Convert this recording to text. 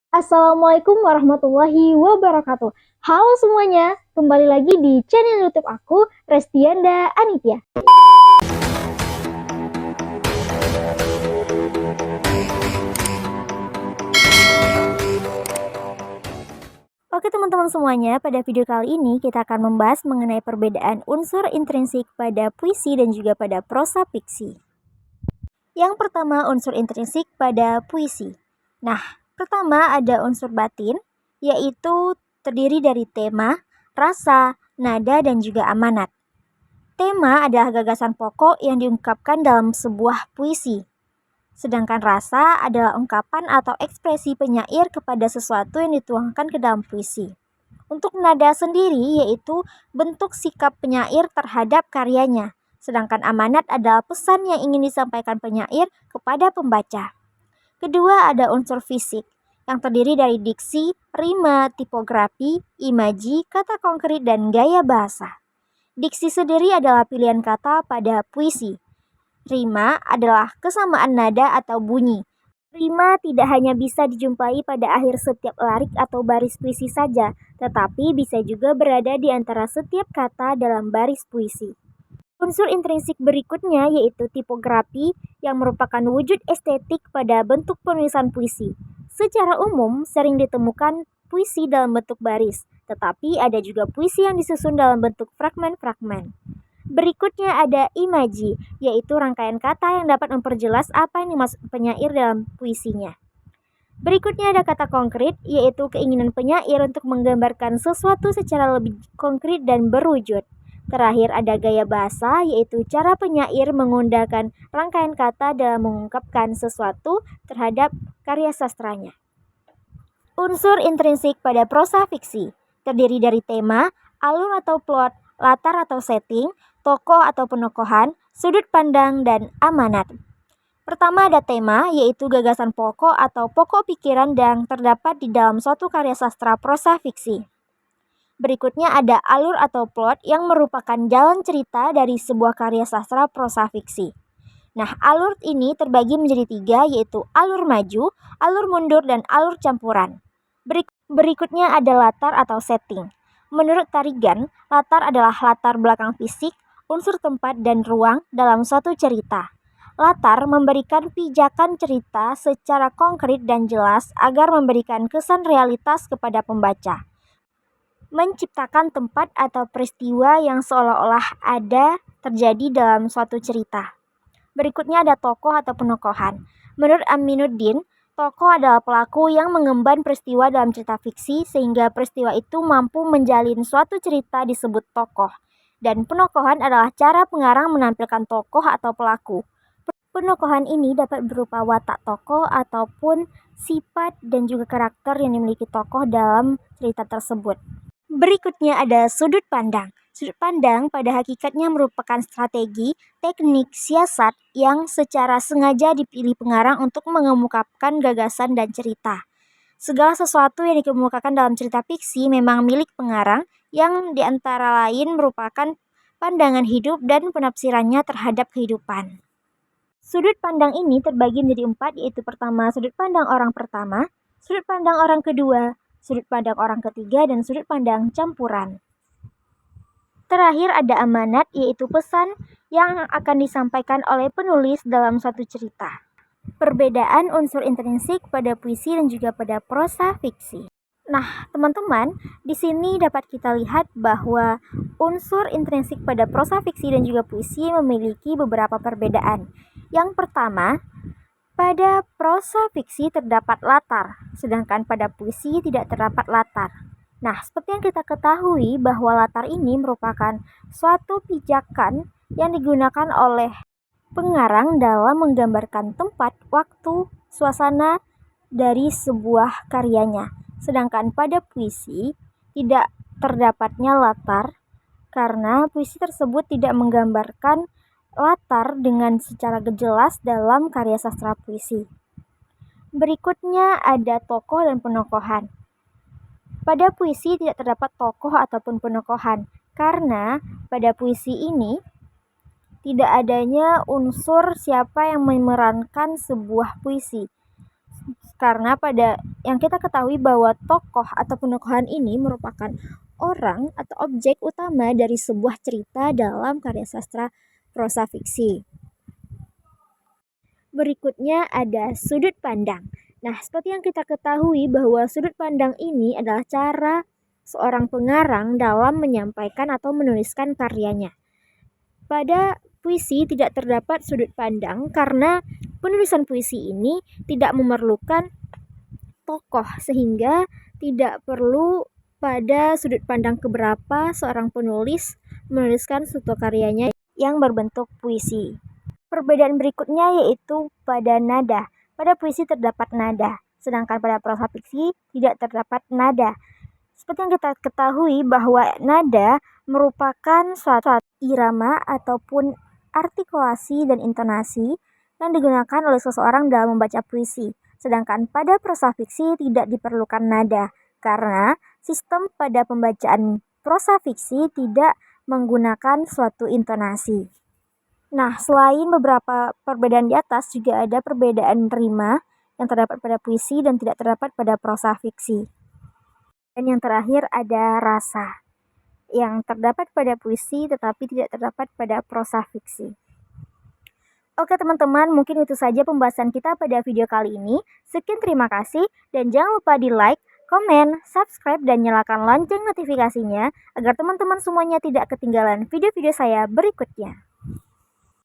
Assalamualaikum warahmatullahi wabarakatuh. Halo semuanya, kembali lagi di channel YouTube aku, Restianda Anitya. Oke teman-teman semuanya, pada video kali ini kita akan membahas mengenai perbedaan unsur intrinsik pada puisi dan juga pada prosa fiksi. Yang pertama, unsur intrinsik pada puisi. Nah, pertama ada unsur batin, yaitu terdiri dari tema, rasa, nada, dan juga amanat. Tema adalah gagasan pokok yang diungkapkan dalam sebuah puisi. Sedangkan rasa adalah ungkapan atau ekspresi penyair kepada sesuatu yang dituangkan ke dalam puisi. Untuk nada sendiri yaitu bentuk sikap penyair terhadap karyanya. Sedangkan amanat adalah pesan yang ingin disampaikan penyair kepada pembaca. Kedua ada unsur fisik yang terdiri dari diksi, rima, tipografi, imaji, kata konkret, dan gaya bahasa. Diksi sendiri adalah pilihan kata pada puisi. Rima adalah kesamaan nada atau bunyi. Rima tidak hanya bisa dijumpai pada akhir setiap larik atau baris puisi saja, tetapi bisa juga berada di antara setiap kata dalam baris puisi. Unsur intrinsik berikutnya yaitu tipografi yang merupakan wujud estetik pada bentuk penulisan puisi. Secara umum sering ditemukan puisi dalam bentuk baris, tetapi ada juga puisi yang disusun dalam bentuk fragmen-fragmen. Berikutnya ada imaji, yaitu rangkaian kata yang dapat memperjelas apa yang dimaksud penyair dalam puisinya. Berikutnya ada kata konkret, yaitu keinginan penyair untuk menggambarkan sesuatu secara lebih konkret dan berwujud. Terakhir ada gaya bahasa, yaitu cara penyair menggunakan rangkaian kata dalam mengungkapkan sesuatu terhadap karya sastranya. Unsur intrinsik pada prosa fiksi terdiri dari tema, alur atau plot, latar atau setting, tokoh atau penokohan, sudut pandang, dan amanat. Pertama ada tema, yaitu gagasan pokok atau pokok pikiran yang terdapat di dalam suatu karya sastra prosa fiksi. Berikutnya ada alur atau plot yang merupakan jalan cerita dari sebuah karya sastra prosa fiksi. Nah, alur ini terbagi menjadi 3, yaitu alur maju, alur mundur, dan alur campuran. Berikutnya ada latar atau setting. Menurut Tarigan, latar adalah latar belakang fisik, unsur tempat dan ruang dalam suatu cerita. Latar memberikan pijakan cerita secara konkret dan jelas agar memberikan kesan realitas kepada pembaca. Menciptakan tempat atau peristiwa yang seolah-olah ada terjadi dalam suatu cerita. Berikutnya ada tokoh atau penokohan. Menurut Aminuddin, tokoh adalah pelaku yang mengemban peristiwa dalam cerita fiksi sehingga peristiwa itu mampu menjalin suatu cerita disebut tokoh. Dan penokohan adalah cara pengarang menampilkan tokoh atau pelaku. Penokohan ini dapat berupa watak tokoh ataupun sifat dan juga karakter yang dimiliki tokoh dalam cerita tersebut. Berikutnya ada sudut pandang. Sudut pandang pada hakikatnya merupakan strategi, teknik, siasat yang secara sengaja dipilih pengarang untuk mengemukakan gagasan dan cerita. Segala sesuatu yang dikemukakan dalam cerita fiksi memang milik pengarang yang diantara lain merupakan pandangan hidup dan penafsirannya terhadap kehidupan. Sudut pandang ini terbagi menjadi 4, yaitu pertama sudut pandang orang pertama, sudut pandang orang kedua, sudut pandang orang ketiga, dan sudut pandang campuran. Terakhir ada amanat, yaitu pesan yang akan disampaikan oleh penulis dalam suatu cerita. Perbedaan unsur intrinsik pada puisi dan juga pada prosa fiksi. Nah, teman-teman, di sini dapat kita lihat bahwa unsur intrinsik pada prosa fiksi dan juga puisi memiliki beberapa perbedaan. Yang pertama, pada prosa fiksi terdapat latar, sedangkan pada puisi tidak terdapat latar. Nah, seperti yang kita ketahui bahwa latar ini merupakan suatu pijakan yang digunakan oleh pengarang dalam menggambarkan tempat, waktu, suasana dari sebuah karyanya. Sedangkan pada puisi tidak terdapatnya latar karena puisi tersebut tidak menggambarkan latar dengan secara jelas dalam karya sastra puisi. Berikutnya ada tokoh dan penokohan. Pada puisi tidak terdapat tokoh ataupun penokohan karena pada puisi ini tidak adanya unsur siapa yang memerankan sebuah puisi. Karena pada yang kita ketahui bahwa tokoh atau pentokohan ini merupakan orang atau objek utama dari sebuah cerita dalam karya sastra prosa fiksi. Berikutnya ada sudut pandang. Nah, seperti yang kita ketahui bahwa sudut pandang ini adalah cara seorang pengarang dalam menyampaikan atau menuliskan karyanya. Pada puisi tidak terdapat sudut pandang karena penulisan puisi ini tidak memerlukan tokoh sehingga tidak perlu pada sudut pandang keberapa seorang penulis menuliskan suatu karyanya yang berbentuk puisi. Perbedaan berikutnya yaitu pada nada. Pada puisi terdapat nada, sedangkan pada prosa fiksi tidak terdapat nada. Seperti yang kita ketahui bahwa nada merupakan suatu irama ataupun artikulasi dan intonasi yang digunakan oleh seseorang dalam membaca puisi. Sedangkan pada prosa fiksi tidak diperlukan nada karena sistem pada pembacaan prosa fiksi tidak menggunakan suatu intonasi. Nah, selain beberapa perbedaan di atas juga ada perbedaan rima yang terdapat pada puisi dan tidak terdapat pada prosa fiksi. Dan yang terakhir ada rasa yang terdapat pada puisi tetapi tidak terdapat pada prosa fiksi. Oke teman-teman, mungkin itu saja pembahasan kita pada video kali ini. Sekian terima kasih dan jangan lupa di like, komen, subscribe, dan nyalakan lonceng notifikasinya agar teman-teman semuanya tidak ketinggalan video-video saya berikutnya.